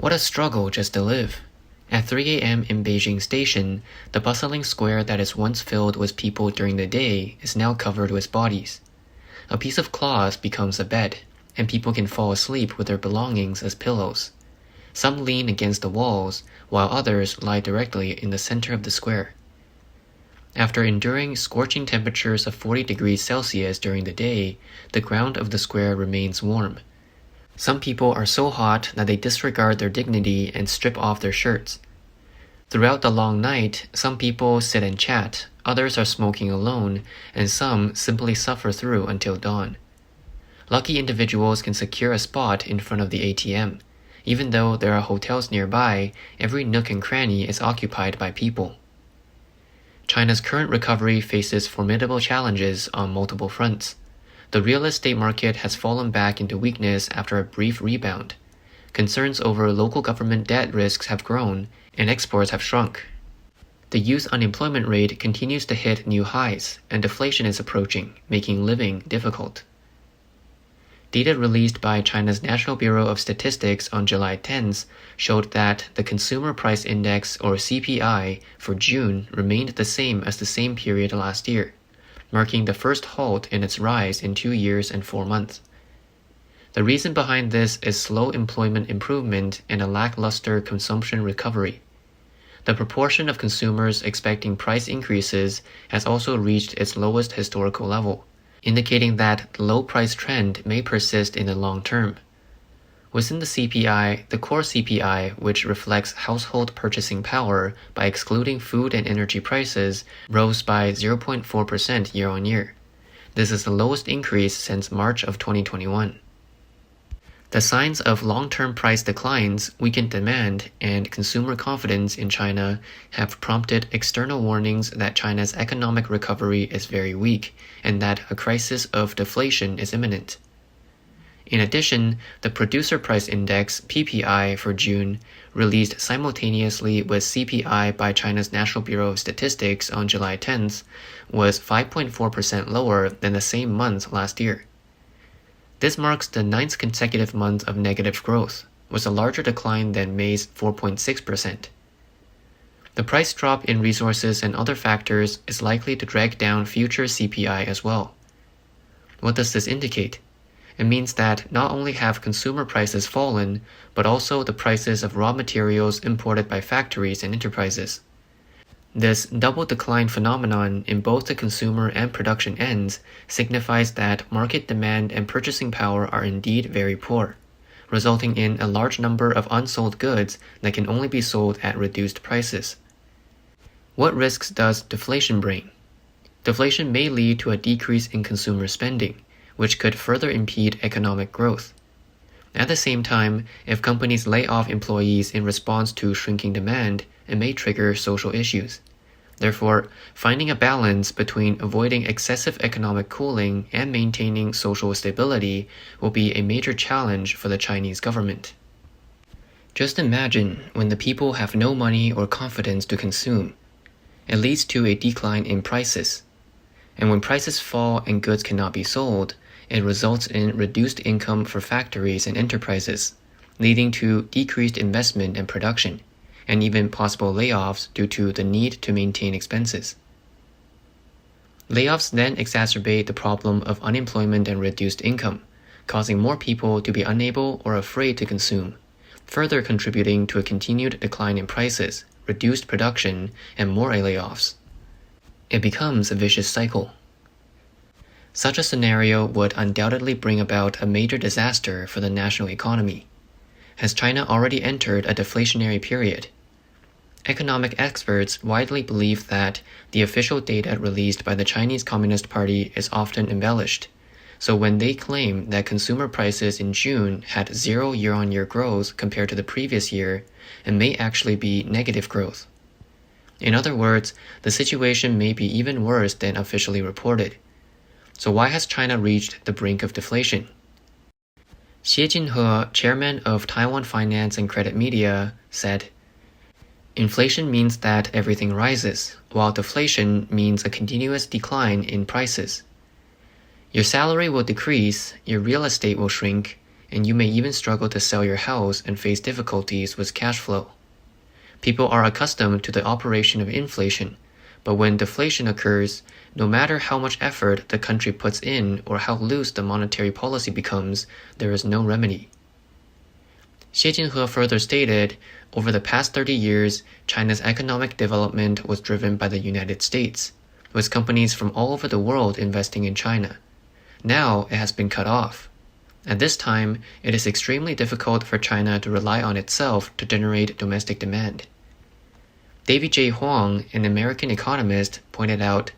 What a struggle just to live. At 3 a.m. in Beijing Station, the bustling square that is once filled with people during the day is now covered with bodies. A piece of cloth becomes a bed, and people can fall asleep with their belongings as pillows. Some lean against the walls, while others lie directly in the center of the square. After enduring scorching temperatures of 40 degrees Celsius during the day, the ground of the square remains warm. Some people are so hot that they disregard their dignity and strip off their shirts. Throughout the long night, some people sit and chat, others are smoking alone, and some simply suffer through until dawn. Lucky individuals can secure a spot in front of the ATM. Even though there are hotels nearby, every nook and cranny is occupied by people. China's current recovery faces formidable challenges on multiple fronts. The real estate market has fallen back into weakness after a brief rebound. Concerns over local government debt risks have grown, and exports have shrunk. The youth unemployment rate continues to hit new highs, and deflation is approaching, making living difficult. Data released by China's National Bureau of Statistics on July 10th showed that the Consumer Price Index, or CPI, for June remained the same as the same period last year, marking the first halt in its rise in 2 years and 4 months. The reason behind this is slow employment improvement and a lackluster consumption recovery. The proportion of consumers expecting price increases has also reached its lowest historical level, indicating that the low price trend may persist in the long term. Within the CPI, the core CPI, which reflects household purchasing power by excluding food and energy prices, rose by 0.4% year-on-year. This is the lowest increase since March of 2021. The signs of long-term price declines, weakened demand, and consumer confidence in China have prompted external warnings that China's economic recovery is very weak and that a crisis of deflation is imminent. In addition, the Producer Price Index (PPI) for June, released simultaneously with CPI by China's National Bureau of Statistics on July 10th, was 5.4% lower than the same month last year. This marks the 9th consecutive month of negative growth, with a larger decline than May's 4.6%. The price drop in resources and other factors is likely to drag down future CPI as well. What does this indicate? It means that not only have consumer prices fallen, but also the prices of raw materials imported by factories and enterprises. This double decline phenomenon in both the consumer and production ends signifies that market demand and purchasing power are indeed very poor, resulting in a large number of unsold goods that can only be sold at reduced prices. What risks does deflation bring? Deflation may lead to a decrease in consumer spending, which could further impede economic growth. At the same time, if companies lay off employees in response to shrinking demand, it may trigger social issues. Therefore, finding a balance between avoiding excessive economic cooling and maintaining social stability will be a major challenge for the Chinese government. Just imagine when the people have no money or confidence to consume. It leads to a decline in prices. And when prices fall and goods cannot be sold, it results in reduced income for factories and enterprises, leading to decreased investment and production, and even possible layoffs due to the need to maintain expenses. Layoffs then exacerbate the problem of unemployment and reduced income, causing more people to be unable or afraid to consume, further contributing to a continued decline in prices, reduced production, and more layoffs. It becomes a vicious cycle. Such a scenario would undoubtedly bring about a major disaster for the national economy. Has China already entered a deflationary period? Economic experts widely believe that the official data released by the Chinese Communist Party is often embellished, so when they claim that consumer prices in June had 0 year-on-year growth compared to the previous year, it may actually be negative growth. In other words, the situation may be even worse than officially reported. So why has China reached the brink of deflation? Xie Jinhe, chairman of Taiwan Finance and Credit Media, said, "Inflation means that everything rises, while deflation means a continuous decline in prices. Your salary will decrease, your real estate will shrink, and you may even struggle to sell your house and face difficulties with cash flow. People are accustomed to the operation of inflation, but when deflation occurs, no matter how much effort the country puts in or how loose the monetary policy becomes, there is no remedy. Xie Jinhe further stated, over the past 30 years, China's economic development was driven by the United States, with companies from all over the world investing in China. Now it has been cut off. At this time, it is extremely difficult for China to rely on itself to generate domestic demand. David J. Huang, an American economist, pointed out,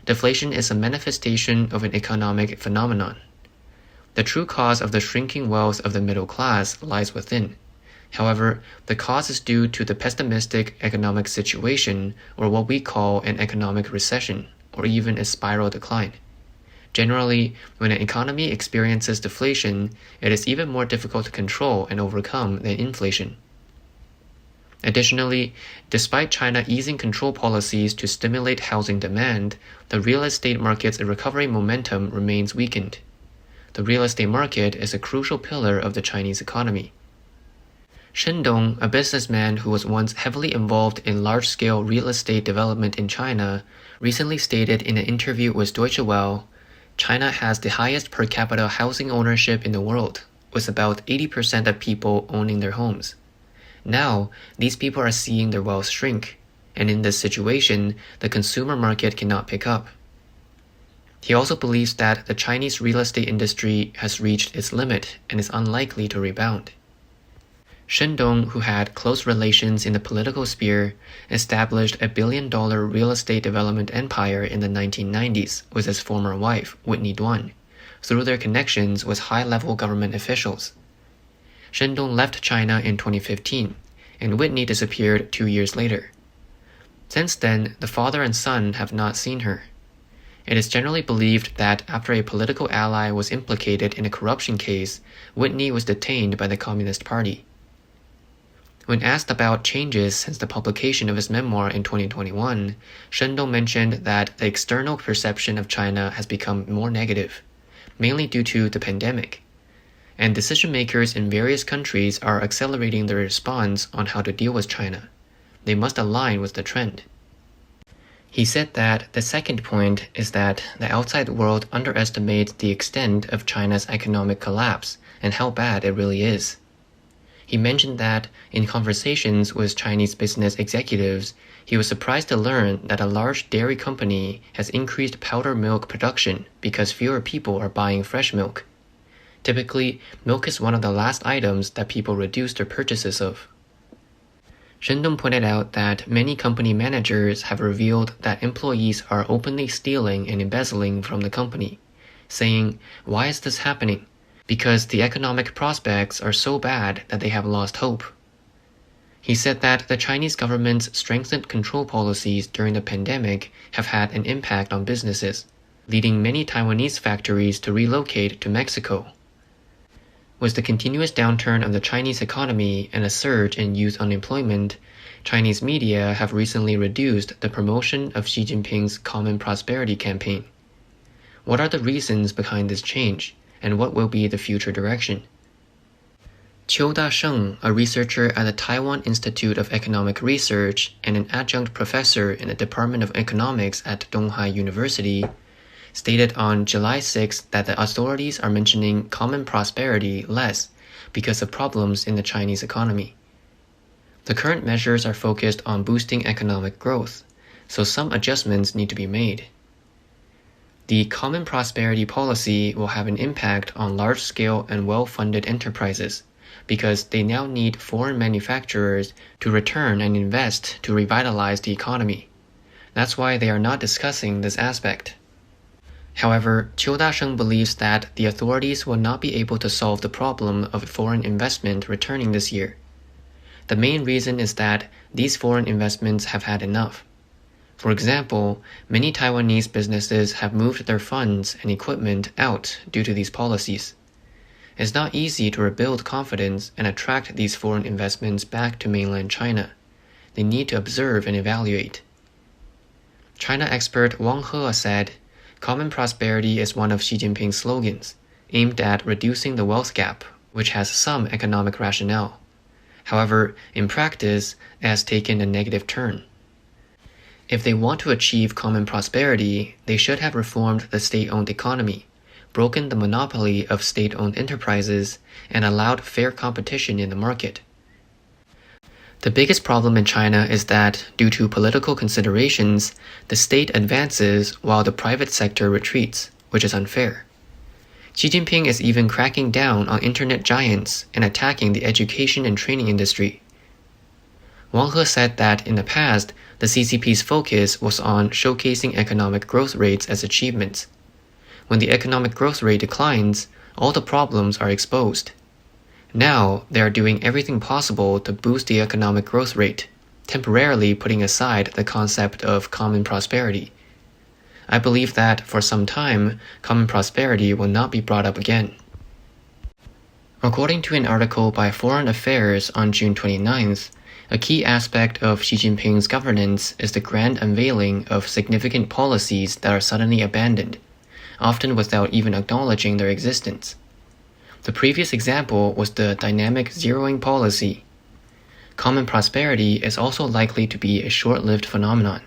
deflation is a manifestation of an economic phenomenon. The true cause of the shrinking wealth of the middle class lies within. However, the cause is due to the pessimistic economic situation, or what we call an economic recession, or even a spiral decline. Generally, when an economy experiences deflation, it is even more difficult to control and overcome than inflation. Additionally, despite China easing control policies to stimulate housing demand, the real estate market's recovery momentum remains weakened. The real estate market is a crucial pillar of the Chinese economy. Shen Dong, a businessman who was once heavily involved in large-scale real estate development in China, recently stated in an interview with Deutsche Welle, China has the highest per capita housing ownership in the world, with about 80% of people owning their homes. Now, these people are seeing their wealth shrink, and in this situation, the consumer market cannot pick up. He also believes that the Chinese real estate industry has reached its limit and is unlikely to rebound. Shen Dong, who had close relations in the political sphere, established a billion-dollar real estate development empire in the 1990s with his former wife, Whitney Duan, through their connections with high-level government officials. Shen Dong left China in 2015, and Whitney disappeared 2 years later. Since then, the father and son have not seen her. It is generally believed that after a political ally was implicated in a corruption case, Whitney was detained by the Communist Party. When asked about changes since the publication of his memoir in 2021, Shen Dong mentioned that the external perception of China has become more negative, mainly due to the pandemic, and decision-makers in various countries are accelerating their response on how to deal with China. They must align with the trend. He said that the second point is that the outside world underestimates the extent of China's economic collapse and how bad it really is. He mentioned that in conversations with Chinese business executives, he was surprised to learn that a large dairy company has increased powder milk production because fewer people are buying fresh milk. Typically, milk is one of the last items that people reduce their purchases of. Shen Dong pointed out that many company managers have revealed that employees are openly stealing and embezzling from the company, saying, "Why is this happening? Because the economic prospects are so bad that they have lost hope." He said that the Chinese government's strengthened control policies during the pandemic have had an impact on businesses, leading many Taiwanese factories to relocate to Mexico. With the continuous downturn of the Chinese economy and a surge in youth unemployment, Chinese media have recently reduced the promotion of Xi Jinping's Common Prosperity campaign. What are the reasons behind this change, and what will be the future direction? Qiu Da-sheng, a researcher at the Taiwan Institute of Economic Research and an adjunct professor in the Department of Economics at Donghai University, stated on July 6 that the authorities are mentioning common prosperity less because of problems in the Chinese economy. The current measures are focused on boosting economic growth, so some adjustments need to be made. The common prosperity policy will have an impact on large-scale and well-funded enterprises because they now need foreign manufacturers to return and invest to revitalize the economy. That's why they are not discussing this aspect. However, Qiu Da-sheng believes that the authorities will not be able to solve the problem of foreign investment returning this year. The main reason is that these foreign investments have had enough. For example, many Taiwanese businesses have moved their funds and equipment out due to these policies. It's not easy to rebuild confidence and attract these foreign investments back to mainland China. They need to observe and evaluate. China expert Wang He said, "Common prosperity is one of Xi Jinping's slogans, aimed at reducing the wealth gap, which has some economic rationale. However, in practice, it has taken a negative turn. If they want to achieve common prosperity, they should have reformed the state-owned economy, broken the monopoly of state-owned enterprises, and allowed fair competition in the market. The biggest problem in China is that, due to political considerations, the state advances while the private sector retreats, which is unfair. Xi Jinping is even cracking down on internet giants and attacking the education and training industry. Wang He said that in the past, the CCP's focus was on showcasing economic growth rates as achievements. When the economic growth rate declines, all the problems are exposed. Now, they are doing everything possible to boost the economic growth rate, temporarily putting aside the concept of common prosperity. I believe that, for some time, common prosperity will not be brought up again. According to an article by Foreign Affairs on June 29th, a key aspect of Xi Jinping's governance is the grand unveiling of significant policies that are suddenly abandoned, often without even acknowledging their existence. The previous example was the dynamic zeroing policy. Common prosperity is also likely to be a short-lived phenomenon.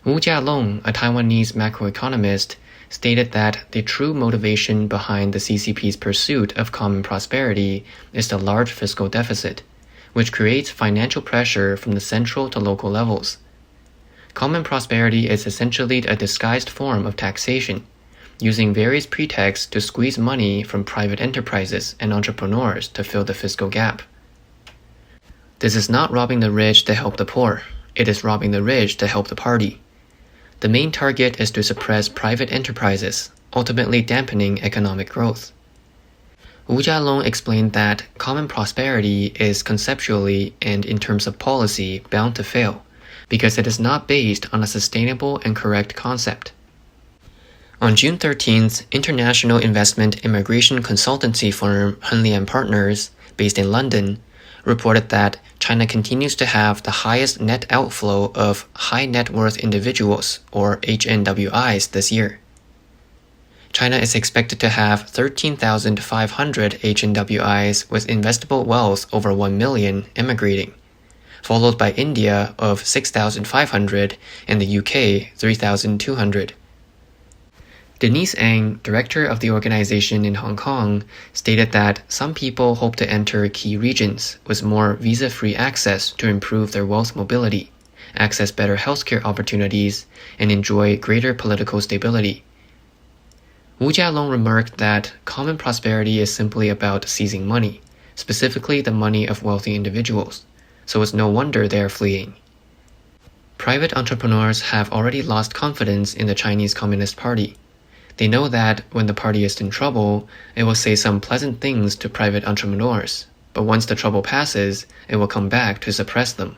Wu Jialong, a Taiwanese macroeconomist, stated that the true motivation behind the CCP's pursuit of common prosperity is the large fiscal deficit, which creates financial pressure from the central to local levels. Common prosperity is essentially a disguised form of taxation, using various pretexts to squeeze money from private enterprises and entrepreneurs to fill the fiscal gap. This is not robbing the rich to help the poor. It is robbing the rich to help the party. The main target is to suppress private enterprises, ultimately dampening economic growth. Wu Jialong explained that common prosperity is conceptually and in terms of policy bound to fail, because it is not based on a sustainable and correct concept. On June 13th, international investment immigration consultancy firm Henlian Partners, based in London, reported that China continues to have the highest net outflow of high net worth individuals, or HNWIs, this year. China is expected to have 13,500 HNWIs with investable wealth over 1 million emigrating, followed by India of 6,500 and the UK 3,200. Denise Ang, director of the organization in Hong Kong, stated that some people hope to enter key regions with more visa-free access to improve their wealth mobility, access better healthcare opportunities, and enjoy greater political stability. Wu Jialong remarked that common prosperity is simply about seizing money, specifically the money of wealthy individuals, so it's no wonder they are fleeing. Private entrepreneurs have already lost confidence in the Chinese Communist Party. They know that when the party is in trouble, it will say some pleasant things to private entrepreneurs, but once the trouble passes, it will come back to suppress them.